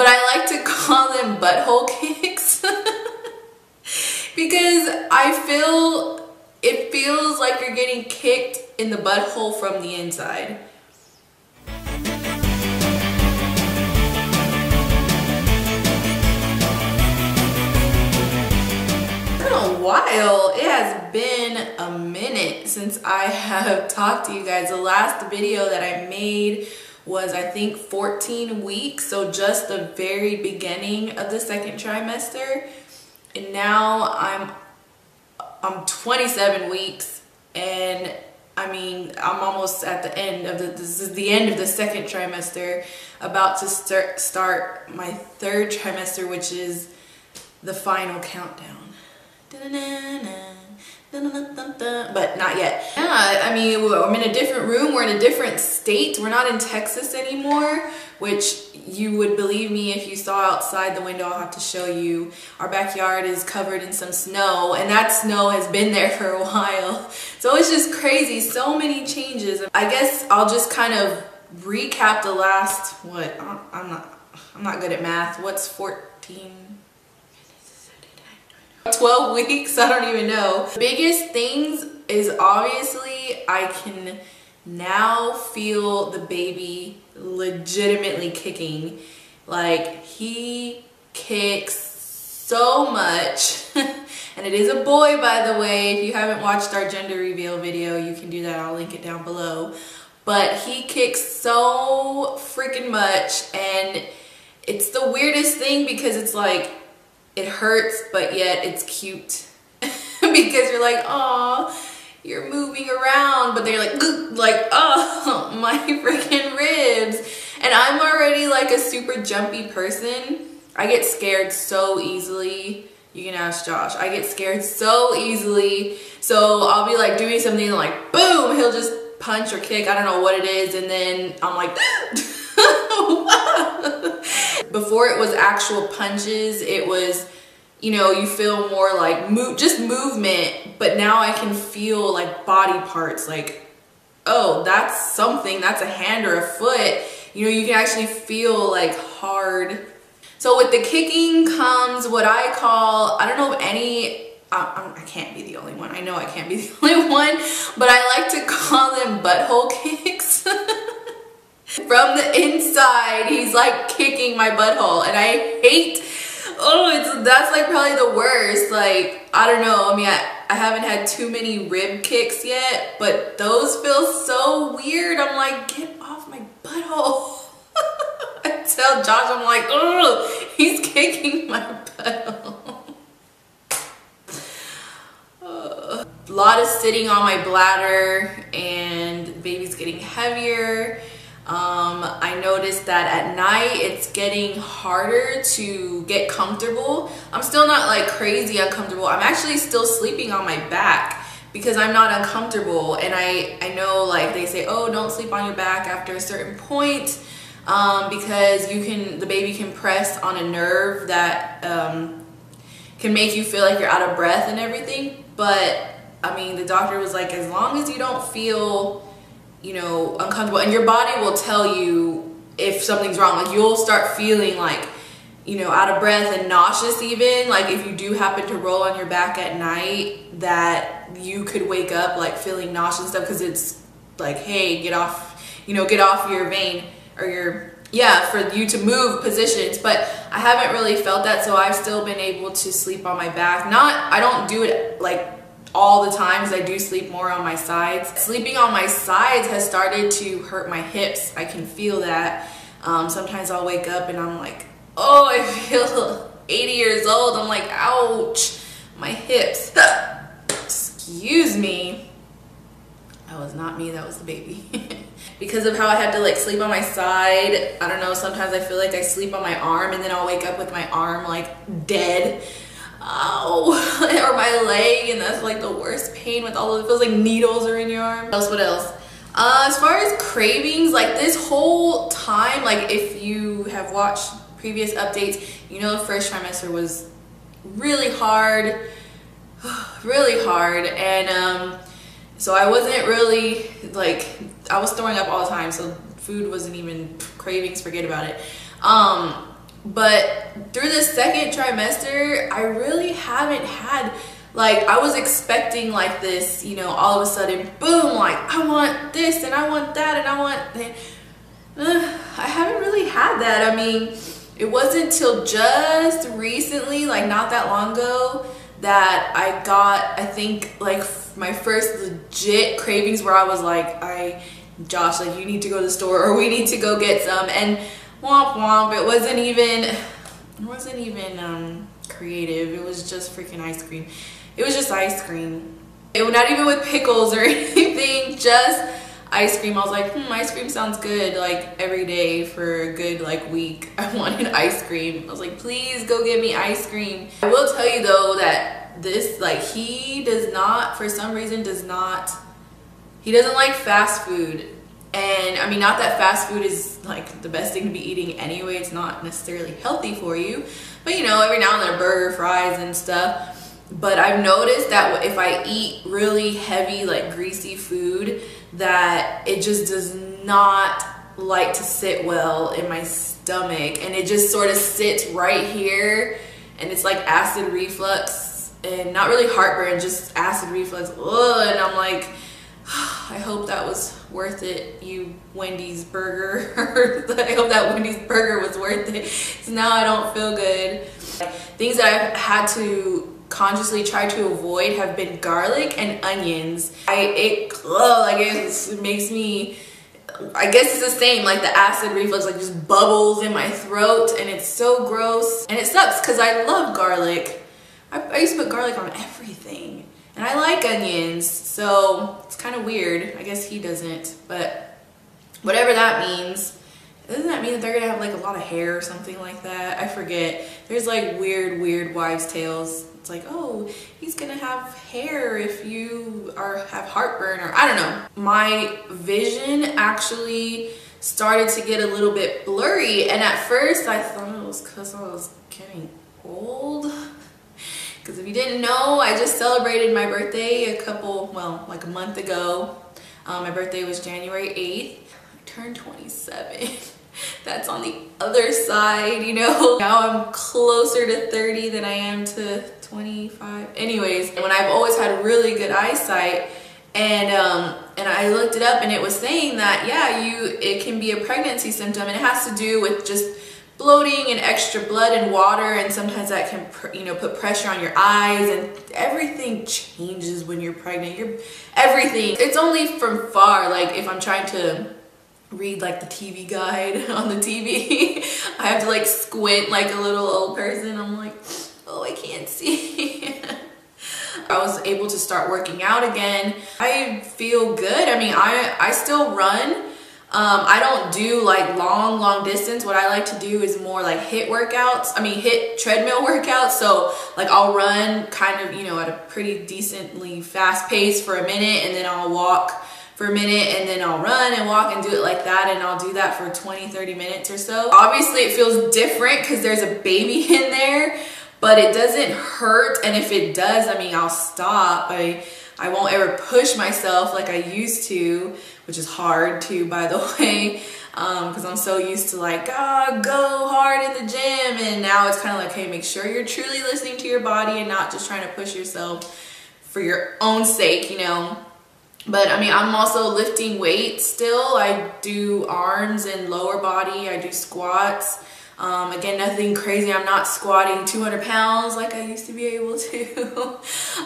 but I like to call them butthole kicks because it feels like you're getting kicked in the butthole from the inside. While it has been a minute since I have talked to you guys. The last video that I made was, I think, 14 weeks, so just the very beginning of the second trimester, and now I'm 27 weeks, and I mean, I'm almost at the end of this is the end of the second trimester, about to start my third trimester, which is the final countdown. But not yet. Yeah, I mean, I'm in a different room, we're in a different state. We're not in Texas anymore, which you would believe me if you saw outside the window. I'll have to show you. Our backyard is covered in some snow, and that snow has been there for a while. So it's just crazy, so many changes. I guess I'll just kind of recap the last, what, I'm not good at math. What's 14? 12 weeks, I don't even know. The biggest things is obviously I can now feel the baby legitimately kicking. Like, he kicks so much. And it is a boy, by the way. If you haven't watched our gender reveal video, you can do that. I'll link it down below. But he kicks so freaking much, and it's the weirdest thing because it's like, it hurts, but yet it's cute. Because you're like, oh, you're moving around, but they're like, oh, my freaking ribs. And I'm already like a super jumpy person. I get scared so easily. You can ask Josh. I get scared so easily. So I'll be like doing something and like, boom, he'll just punch or kick. I don't know what it is. And then I'm like, before it was actual punches, it was, you know, you feel more like just movement, but now I can feel like body parts, like, oh, that's something, that's a hand or a foot. You know, you can actually feel like hard. So with the kicking comes what I call, I don't know if any, I can't be the only one. I know I can't be the only one, but I like to call them butthole kicks. From the inside, he's like kicking my butthole, and I hate, that's like probably the worst. Like, I don't know, I mean, I haven't had too many rib kicks yet, but those feel so weird. I'm like, get off my butthole. I tell Josh, I'm like, oh, he's kicking my butthole. A lot of sitting on my bladder, and the baby's getting heavier. I noticed that at night it's getting harder to get comfortable. I'm still not like crazy uncomfortable. I'm actually still sleeping on my back because I'm not uncomfortable. And I know, like, they say, oh, don't sleep on your back after a certain point, because the baby can press on a nerve that can make you feel like you're out of breath and everything. But I mean, the doctor was like, as long as you don't feel, you know, uncomfortable, and your body will tell you if something's wrong. Like, you'll start feeling like, you know, out of breath and nauseous even. Like, if you do happen to roll on your back at night, that you could wake up like feeling nauseous and stuff, because it's like, hey, get off, you know, get off your vein, or your, yeah, for you to move positions. But I haven't really felt that, so I've still been able to sleep on my back. I don't do it like all the times. I do sleep more on my sides. Sleeping on my sides has started to hurt my hips. I can feel that. Sometimes I'll wake up and I'm like, oh, I feel 80 years old. I'm like, ouch, my hips. Excuse me. That was not me, that was the baby. Because of how I had to like sleep on my side, I don't know, sometimes I feel like I sleep on my arm and then I'll wake up with my arm like dead. Oh, or my leg, and that's like the worst pain with all of it. Feels like needles are in your arm. What else? As far as cravings, like this whole time, like if you have watched previous updates, you know the first trimester was really hard, really hard, and so I wasn't really like, I was throwing up all the time, so food wasn't even cravings, forget about it. But through the second trimester, I really haven't had, like, I was expecting like this, you know, all of a sudden, boom, like I want this and I want that and I want that. I haven't really had that. I mean, it wasn't till just recently, like not that long ago, that I got, I think, like my first legit cravings where I was like, Josh, like you need to go to the store or we need to go get some. And womp womp, it wasn't even creative. It was just freaking ice cream. It was just ice cream. It was not even with pickles or anything, just ice cream. I was like, ice cream sounds good, like every day for a good like week. I wanted ice cream. I was like, please go get me ice cream. I will tell you though that this, like, he does not, for some reason, he doesn't like fast food. And I mean, not that fast food is like the best thing to be eating anyway. It's not necessarily healthy for you, but you know, every now and then burger, fries and stuff. But I've noticed that if I eat really heavy, like greasy food, that it just does not like to sit well in my stomach, and it just sort of sits right here, and it's like acid reflux, and not really heartburn, just acid reflux. Ugh, and I'm like, I hope that was worth it, you Wendy's burger. I hope that Wendy's burger was worth it, because now I don't feel good. Things that I've had to consciously try to avoid have been garlic and onions. It makes me, I guess it's the same, like the acid reflux, like just bubbles in my throat, and it's so gross. And it sucks because I love garlic. I used to put garlic on everything, and I like onions, so it's kind of weird. I guess he doesn't, but whatever that means. Doesn't that mean that they're gonna have like a lot of hair or something like that? I forget. There's like weird wives' tales. It's like, oh, he's gonna have hair if you have heartburn, or I don't know. My vision actually started to get a little bit blurry, and at first I thought it was because I was getting old. Because if you didn't know, I just celebrated my birthday like a month ago. My birthday was January 8th. I turned 27. That's on the other side, you know. Now I'm closer to 30 than I am to 25. Anyways, when I've always had really good eyesight, and I looked it up, and it was saying that, yeah, it can be a pregnancy symptom, and it has to do with just bloating and extra blood and water, and sometimes that can, you know, put pressure on your eyes, and everything changes when you're pregnant. Everything. It's only from far, like if I'm trying to read like the TV guide on the TV, I have to like squint like a little old person. I'm like, oh, I can't see. I was able to start working out again. I feel good. I mean, I still run. I don't do like long distance. What I like to do is more like HIIT workouts. I mean, HIIT treadmill workouts. So like I'll run kind of, you know, at a pretty decently fast pace for a minute, and then I'll walk for a minute, and then I'll run and walk and do it like that, and I'll do that for 20-30 minutes or so. Obviously it feels different because there's a baby in there, but it doesn't hurt, and if it does, I mean, I'll stop. I won't ever push myself like I used to, which is hard too, by the way, because I'm so used to like, go hard in the gym, and now it's kind of like, hey, make sure you're truly listening to your body and not just trying to push yourself for your own sake, you know. But I mean, I'm also lifting weights still. I do arms and lower body. I do squats. Again, nothing crazy. I'm not squatting 200 pounds like I used to be able to.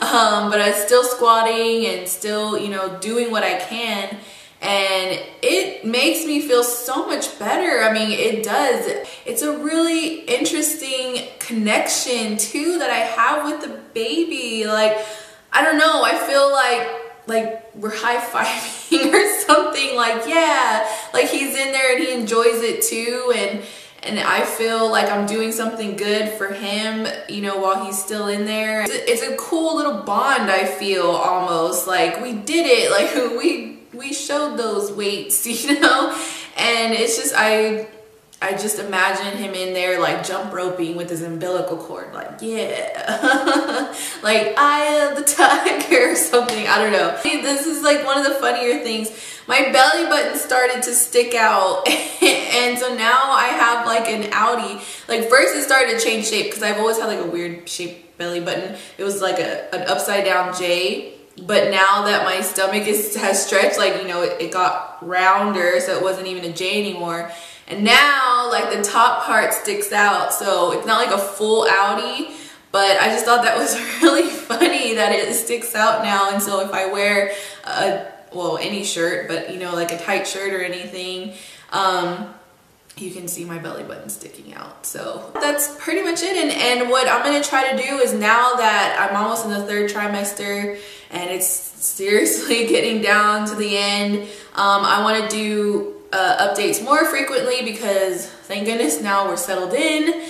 But I'm still squatting and still, you know, doing what I can. And it makes me feel so much better. I mean, it does. It's a really interesting connection too that I have with the baby. Like, I don't know, I feel like we're high-fiving or something. Like, yeah, like he's in there and he enjoys it too, and I feel like I'm doing something good for him, you know, while he's still in there. It's a cool little bond, I feel, almost like we did it, like we showed those weights, you know. And it's just, I I just imagine him in there like jump roping with his umbilical cord, like, yeah, like Eye of the Tiger or something. I don't know. This is like one of the funnier things. My belly button started to stick out and so now I have like an outie. Like first it started to change shape because I've always had like a weird shaped belly button. It was like an upside down J. But now that my stomach has stretched, like, you know, it got rounder, so it wasn't even a J anymore. And now, like, the top part sticks out, so it's not like a full outie, but I just thought that was really funny that it sticks out now. And so if I wear well, any shirt, but, you know, like a tight shirt or anything, you can see my belly button sticking out. So that's pretty much it. And what I'm gonna try to do is, now that I'm almost in the 3rd trimester and it's seriously getting down to the end, I want to do updates more frequently because thank goodness now we're settled in.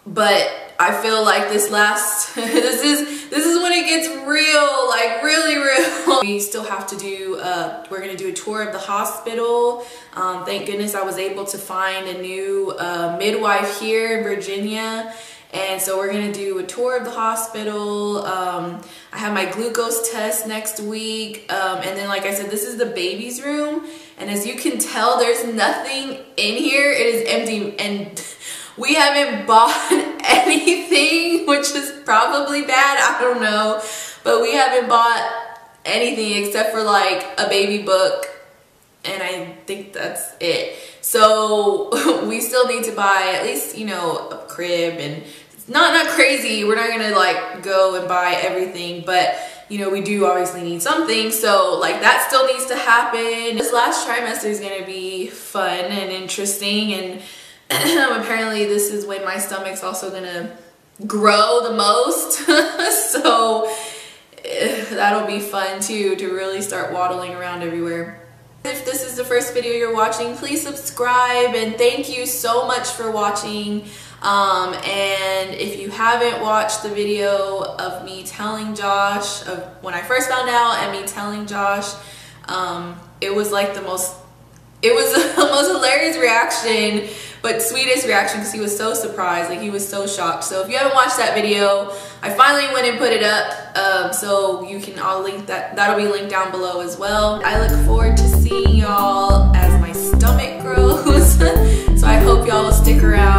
But I feel like this last this is when it gets real, like really real. We still have to do we're gonna do a tour of the hospital. Thank goodness I was able to find a new midwife here in Virginia, and so we're gonna do a tour of the hospital. I have my glucose test next week, and then like I said, this is the baby's room, and as you can tell, there's nothing in here. It is empty, and we haven't bought anything, which is probably bad, I don't know, but we haven't bought anything except for like a baby book, and I think that's it. So we still need to buy at least, you know, a crib, and it's not crazy. We're not gonna like go and buy everything, but you know, we do obviously need something, so like that still needs to happen. This last trimester is gonna be fun and interesting, and apparently this is when my stomach's also gonna grow the most. So that'll be fun too, to really start waddling around everywhere. If this is the first video you're watching, please subscribe, and thank you so much for watching. And if you haven't watched the video of me telling Josh, of when I first found out and me telling Josh, it was like the most hilarious reaction, but sweetest reaction, because he was so surprised, like he was so shocked. So if you haven't watched that video, I finally went and put it up, so you can all link that. That'll be linked down below as well. I look forward to seeing y'all as my stomach grows. So I hope y'all will stick around.